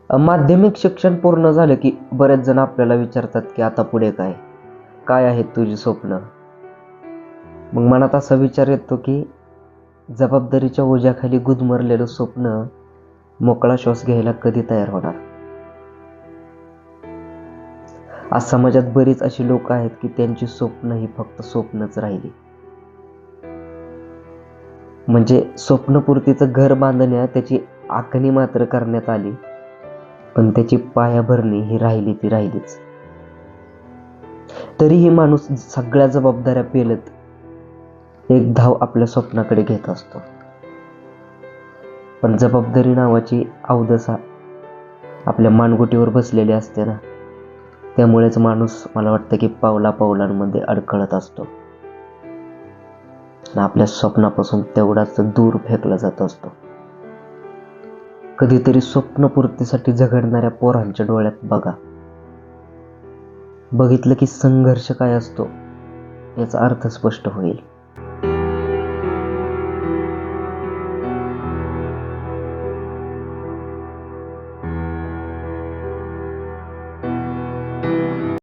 माध्यमिक शिक्षण पूर्ण झालं की बरेच जण आपल्याला विचारतात की आता पुढे काय, काय आहेत तुझी स्वप्न. मग मनात असा विचार येतो की जबाबदारीच्या ओझ्याखाली गुदमरलेलं स्वप्न मोकळा श्वास घ्यायला कधी तयार होणार. आज समाजात बरीच अशी लोक आहेत की त्यांची स्वप्न ही फक्त स्वप्नच राहिली. म्हणजे स्वप्नपूर्तीचं घर बांधण्यात त्याची आखणी मात्र करण्यात आली, पण त्याची पायाभरणी ही ती राहिलीच. तरीही माणूस सगळ्या जबाबदाऱ्या पेलत एक धाव आपल्या स्वप्नाकडे घेत असतो. पण जबाबदारी नावाची अवदसा आपल्या मानगुटीवर बसलेली असते ना, त्यामुळेच माणूस मला वाटतं की पावलांमध्ये अडखळत असतो आणि आपल्या स्वप्नापासून तेवढाच दूर फेकला जात असतो. कधीतरी स्वप्नपूर्तीसाठी झगडणाऱ्या पोरांच्या डोळ्यात बघा, बघितलं की संघर्ष काय असतो याचा अर्थ स्पष्ट होईल.